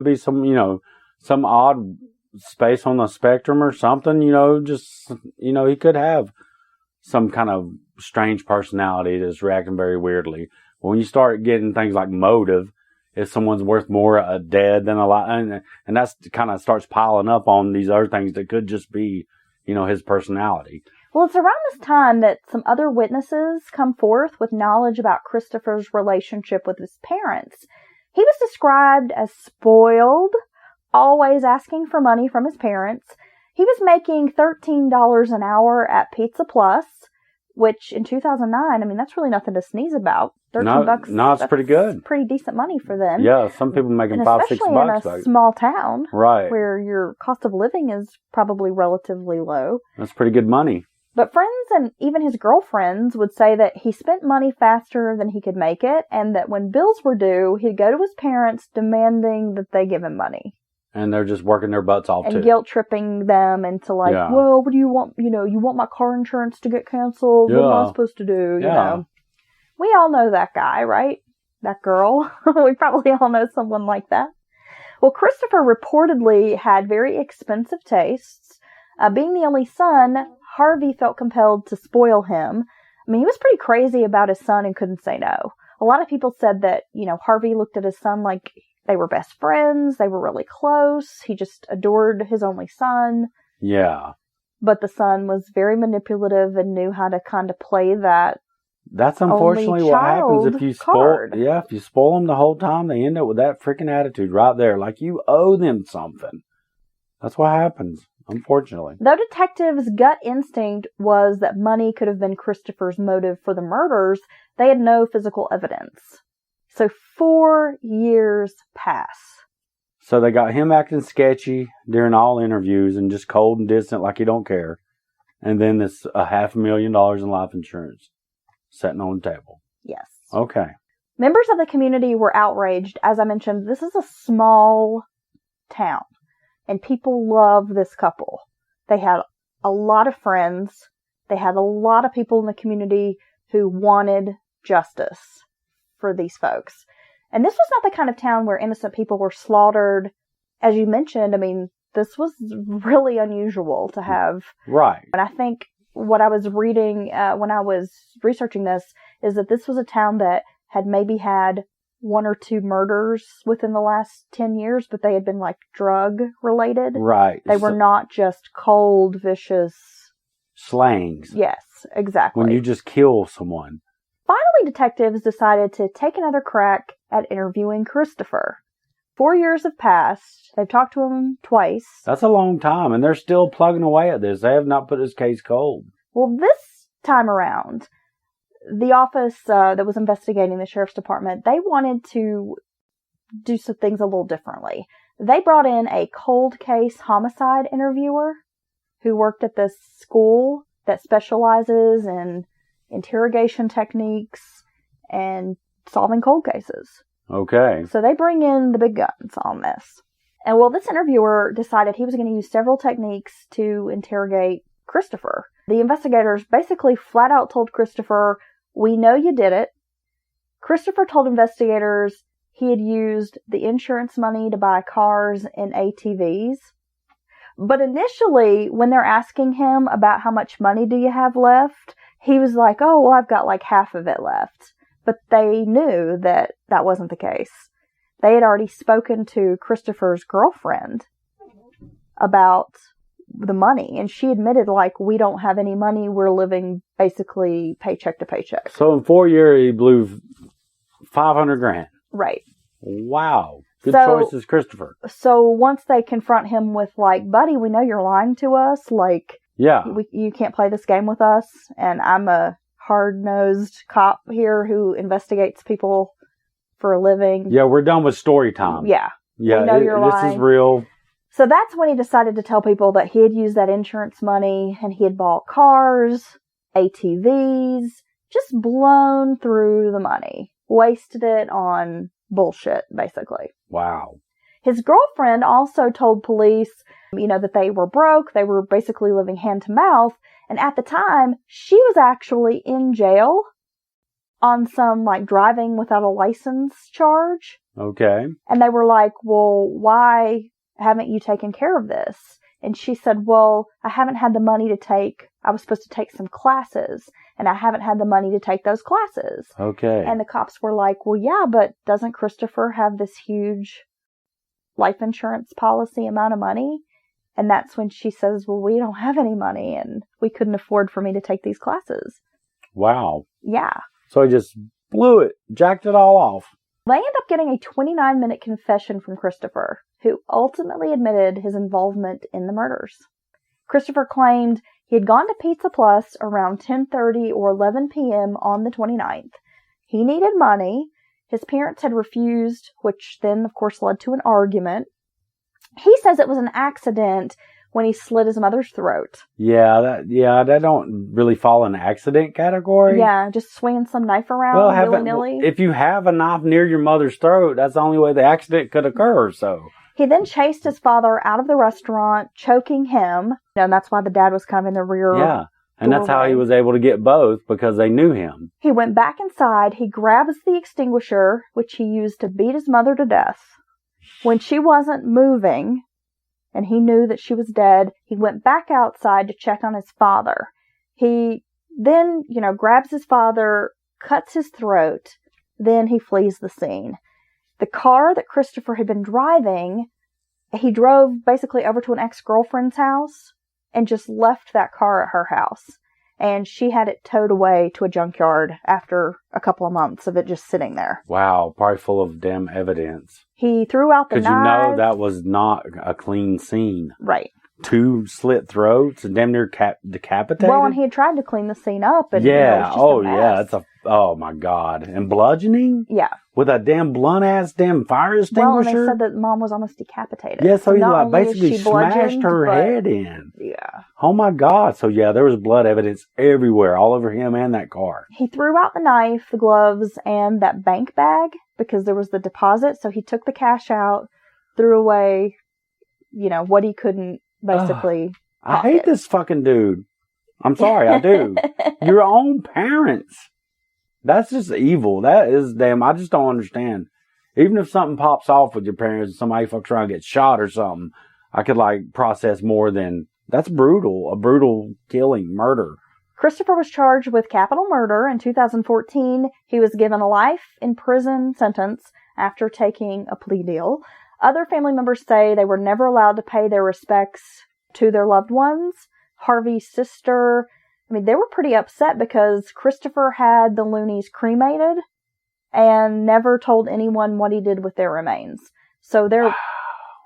Be some, some odd space on the spectrum or something, just, he could have some kind of strange personality that's reacting very weirdly. But when you start getting things like motive, if someone's worth more dead than alive, and that's kind of starts piling up on these other things that could just be, his personality. Well, it's around this time that some other witnesses come forth with knowledge about Christopher's relationship with his parents. He was described as spoiled, always asking for money from his parents. He was making $13 an hour at Pizza Plus, which in 2009, that's really nothing to sneeze about. $13. No, it's pretty good. Pretty decent money for them. Yeah, some people making $5-6 bucks. Especially in a small town, right, where your cost of living is probably relatively low. That's pretty good money. But friends and even his girlfriends would say that he spent money faster than he could make it, and that when bills were due, he'd go to his parents demanding that they give him money. And they're just working their butts off, too. And guilt-tripping them into well, what do you want? You want my car insurance to get canceled? Yeah. What am I supposed to do? Yeah. We all know that guy, right? That girl. We probably all know someone like that. Well, Christopher reportedly had very expensive tastes. Being the only son, Harvey felt compelled to spoil him. He was pretty crazy about his son and couldn't say no. A lot of people said that, Harvey looked at his son like they were best friends. They were really close. He just adored his only son. Yeah. But the son was very manipulative and knew how to kind of play that. That's unfortunately what happens if you card. If you spoil them the whole time, they end up with that freaking attitude right there. Like you owe them something. That's what happens, unfortunately. Though detectives' gut instinct was that money could have been Christopher's motive for the murders, they had no physical evidence. So 4 years pass. So they got him acting sketchy during all interviews and just cold and distant like he don't care. And then this $500,000 in life insurance sitting on the table. Yes. Okay. Members of the community were outraged. As I mentioned, this is a small town. And people love this couple. They had a lot of friends. They had a lot of people in the community who wanted justice for these folks. And this was not the kind of town where innocent people were slaughtered. As you mentioned, this was really unusual to have. Right. And I think what I was reading when I was researching this is that this was a town that had maybe had 1 or 2 murders within the last 10 years, but they had been drug related. Right. They were not just cold, vicious slangs. Yes, exactly. When you just kill someone. Finally, detectives decided to take another crack at interviewing Christopher. 4 years have passed. They've talked to him twice. That's a long time, and they're still plugging away at this. They have not put his case cold. Well, this time around, the office that was investigating the sheriff's department, they wanted to do some things a little differently. They brought in a cold case homicide interviewer who worked at this school that specializes in interrogation techniques and solving cold cases. Okay. So they bring in the big guns on this. And this interviewer decided he was going to use several techniques to interrogate Christopher. The investigators basically flat out told Christopher, "We know you did it." Christopher told investigators he had used the insurance money to buy cars and ATVs. But initially, when they're asking him about how much money do you have left, he was like, "Oh, well, I've got half of it left." But they knew that that wasn't the case. They had already spoken to Christopher's girlfriend about the money, and she admitted, we don't have any money. We're living basically paycheck to paycheck. So in 4 years, he blew $500,000. Right. Wow. Good choices, Christopher. So once they confront him with "Buddy, we know you're lying to us. Yeah. You can't play this game with us. And I'm a hard-nosed cop here who investigates people for a living." Yeah, we're done with story time. Yeah. Yeah, we know you're lying. This is real. So that's when he decided to tell people that he had used that insurance money and he had bought cars, ATVs, just blown through the money. Wasted it on bullshit, basically. Wow. His girlfriend also told police, that they were broke. They were basically living hand to mouth. And at the time, she was actually in jail on some driving without a license charge. Okay. And they were like, well, why haven't you taken care of this? And she said, well, I haven't had the money to take, I was supposed to take some classes, and I haven't had the money to take those classes. Okay. And the cops were like, well, yeah, but doesn't Christopher have this huge life insurance policy amount of money? And that's when she says, well, we don't have any money, and we couldn't afford for me to take these classes. Wow. Yeah. So he just blew it, jacked it all off. They end up getting a 29-minute confession from Christopher, who ultimately admitted his involvement in the murders. Christopher claimed he had gone to Pizza Plus around 10:30 or 11 p.m. on the 29th. He needed money. His parents had refused, which then, of course, led to an argument. He says it was an accident when he slit his mother's throat. Yeah, that don't really fall in the accident category. Yeah, just swinging some knife around willy-nilly. If you have a knife near your mother's throat, that's the only way the accident could occur, so. He then chased his father out of the restaurant, choking him. And that's why the dad was kind of in the rear. Yeah, and that's how he was able to get both, because they knew him. He went back inside. He grabs the extinguisher, which he used to beat his mother to death. When she wasn't moving, and he knew that she was dead, he went back outside to check on his father. He then, grabs his father, cuts his throat, then he flees the scene. The car that Christopher had been driving, he drove basically over to an ex-girlfriend's house and just left that car at her house. And she had it towed away to a junkyard after a couple of months of it just sitting there. Wow, probably full of damn evidence. He threw out the knife. Because that was not a clean scene. Right. 2 slit throats and damn near decapitated. Well, and he had tried to clean the scene up. And, yeah. it was just a mess. Oh my God. And bludgeoning? Yeah. With a damn blunt-ass damn fire extinguisher? Well, and they said that mom was almost decapitated. Yeah, so he not basically smashed her head in. Yeah. Oh my God. So yeah, there was blood evidence everywhere, all over him and that car. He threw out the knife, the gloves, and that bank bag because there was the deposit. So he took the cash out, threw away, what he couldn't basically I hate this fucking dude. I'm sorry, I do. Your own parents. That's just evil. That is damn, I just don't understand. Even if something pops off with your parents and somebody fucks around and gets shot or something, I could process more than, that's brutal. A brutal killing, murder. Christopher was charged with capital murder in 2014. He was given a life in prison sentence after taking a plea deal. Other family members say they were never allowed to pay their respects to their loved ones. Harvey's sister, they were pretty upset because Christopher had the Looneys cremated and never told anyone what he did with their remains. So their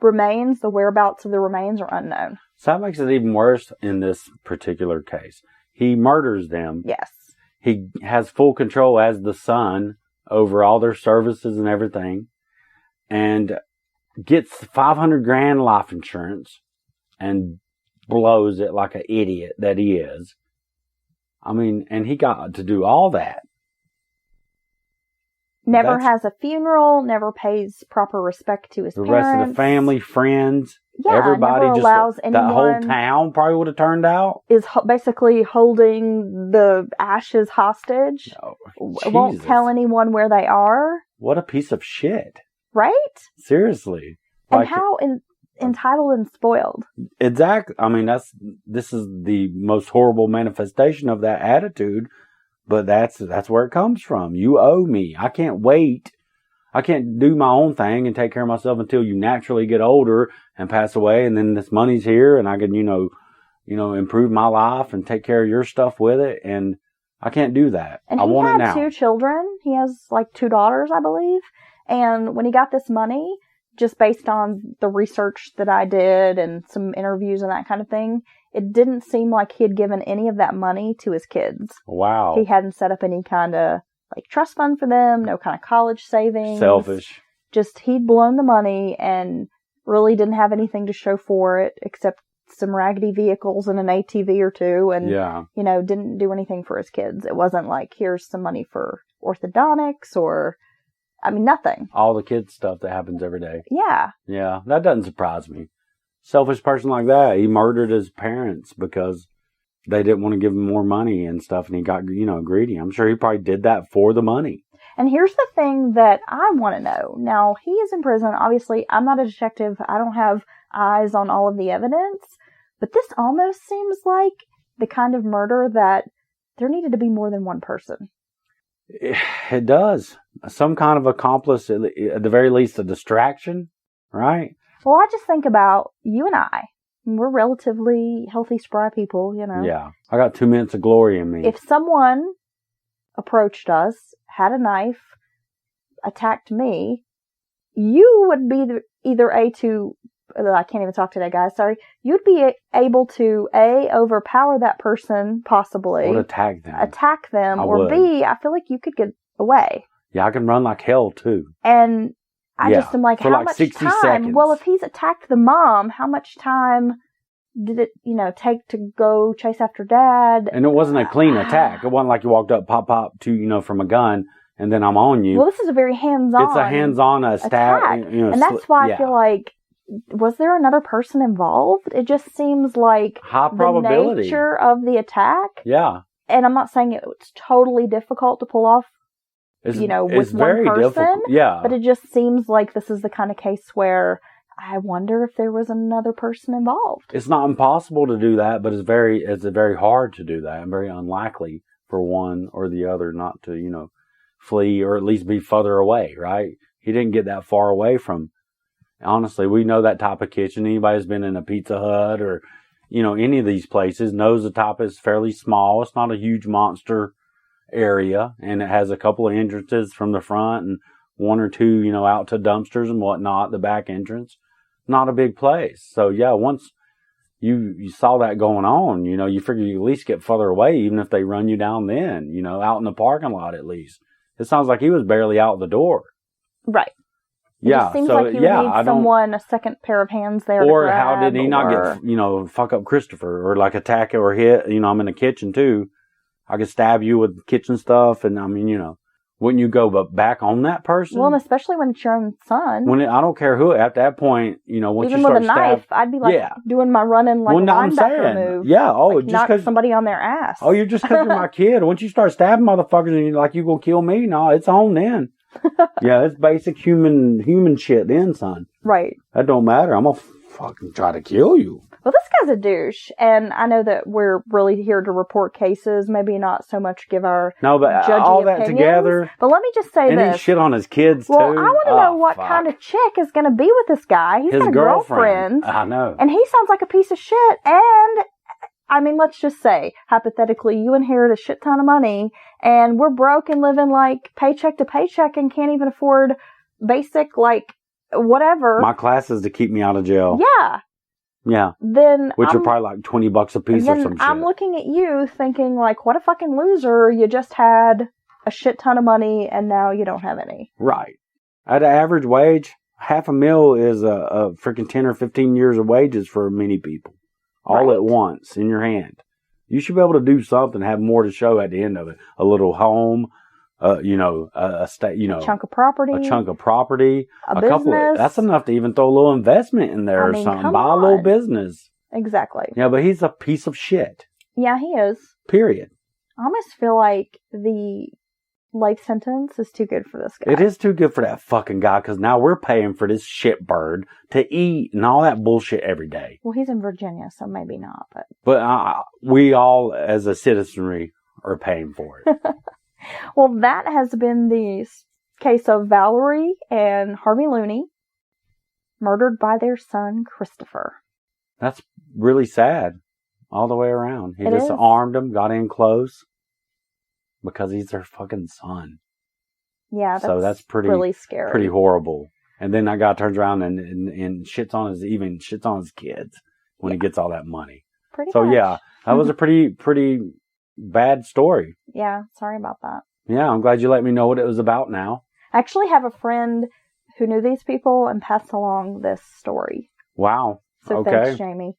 remains, the whereabouts of the remains are unknown. So that makes it even worse in this particular case. He murders them. Yes. He has full control as the son over all their services and everything. And gets $500,000 life insurance and blows it like an idiot that he is. And he got to do all that. Never has a funeral, never pays proper respect to his parents. The rest of the family, friends, everybody, never allows anyone. That whole town probably would have turned out. Is basically holding the ashes hostage. Oh, won't tell anyone where they are. What a piece of shit. Right? Seriously. And how entitled and spoiled. Exactly. This is the most horrible manifestation of that attitude, but that's where it comes from. You owe me. I can't wait. I can't do my own thing and take care of myself until you naturally get older and pass away, and then this money's here and I can, improve my life and take care of your stuff with it, and I can't do that. And I want it now. He had 2 children. He has 2 daughters, I believe. And when he got this money, just based on the research that I did and some interviews and that kind of thing, it didn't seem like he had given any of that money to his kids. Wow. He hadn't set up any kind of trust fund for them, no kind of college savings. Selfish. Just he'd blown the money and really didn't have anything to show for it except some raggedy vehicles and an ATV or 2 and, didn't do anything for his kids. It wasn't here's some money for orthodontics or... nothing. All the kids stuff that happens every day. Yeah. Yeah, that doesn't surprise me. Selfish person like that, he murdered his parents because they didn't want to give him more money and stuff, and he got, greedy. I'm sure he probably did that for the money. And here's the thing that I want to know. Now, he is in prison. Obviously, I'm not a detective. I don't have eyes on all of the evidence. But this almost seems like the kind of murder that there needed to be more than one person. It does. Some kind of accomplice, at the very least, a distraction, right? Well, I just think about you and I. We're relatively healthy, spry people, you know. Yeah. I got 2 minutes of glory in me. If someone approached us, had a knife, attacked me, you would be either I can't even talk today, guys, sorry. You'd be able to, A, overpower that person, possibly. Or attack them. I or would. B, I feel like you could get away. Yeah, I can run like hell, too. And I just am like, for how like much 60 time? seconds. Well, if he's attacked the mom, how much time did it, take to go chase after dad? And it wasn't a clean attack. It wasn't like you walked up, pop, to, from a gun, and then I'm on you. Well, this is a very hands-on. It's a hands-on stab. Attack. And that's why I feel like, was there another person involved? It just seems like high probability. The nature of the attack. Yeah. And I'm not saying it's totally difficult to pull off, it's with very one person. Difficult. Yeah. But it just seems like this is the kind of case where I wonder if there was another person involved. It's not impossible to do that, but it's very hard to do that and very unlikely for one or the other not to, flee or at least be further away, right? He didn't get that far away from. Honestly, we know that type of kitchen. Anybody who's been in a Pizza Hut or, any of these places knows the top is fairly small. It's not a huge monster area, and it has a couple of entrances from the front and one or two, out to dumpsters and whatnot, the back entrance. Not a big place. So, yeah, once you saw that going on, you figure you at least get further away, even if they run you down then, out in the parking lot at least. It sounds like he was barely out the door. Right. It just seems like you would need someone, a second pair of hands there. Or how did he not get, fuck up Christopher or like attack or hit? I'm in the kitchen too. I could stab you with kitchen stuff, and wouldn't you go back on that person? Well, and especially when it's your own son. I don't care who. At that point, once even you start with a knife, I'd be like doing my running like a linebacker move. Yeah. Oh, like just knock because somebody on their ass. Oh, you're just because you're my kid. Once you start stabbing motherfuckers and you're like, you gonna kill me? No, it's on then. Yeah, it's basic human shit then, son. Right. That don't matter. I'm gonna fucking try to kill you. Well, this guy's a douche, and I know that we're really here to report cases, maybe not so much give our judgy all that opinions, together. But let me just say and this. And shit on his kids, well, too. Well, I want to know what kind of chick is going to be with this guy. He's got a girlfriend. I know. And he sounds like a piece of shit, and I mean, let's just say, hypothetically, you inherit a shit ton of money, and we're broke and living like paycheck to paycheck and can't even afford basic, like, whatever. My class is to keep me out of jail. Yeah. Yeah. Then which are probably like $20 a piece or some shit. I'm looking at you thinking like, what a fucking loser. You just had a shit ton of money and now you don't have any. Right. At an average wage, $500,000 is a freaking 10 or 15 years of wages for many people. All at once in your hand. You should be able to do something, have more to show at the end of it. A little home, a chunk of property, a business. Couple. That's enough to even throw a little investment in there or something. Buy a little business. Exactly. Yeah, but he's a piece of shit. Yeah, he is. Period. I almost feel like the life sentence is too good for this guy. It is too good for that fucking guy because now we're paying for this shit bird to eat and all that bullshit every day. Well, he's in Virginia, so maybe not. But we all, as a citizenry, are paying for it. Well, that has been the case of Valerie and Harvey Looney, murdered by their son, Christopher. That's really sad all the way around. He just armed him, got in close. Because he's their fucking son. Yeah, that's pretty really scary. Pretty horrible. And then that guy turns around and shits on his kids when he gets all that money. Pretty so much. Yeah, that was a pretty bad story. Yeah, sorry about that. Yeah, I'm glad you let me know what it was about now. I actually have a friend who knew these people and passed along this story. Wow. So thanks, Jamie.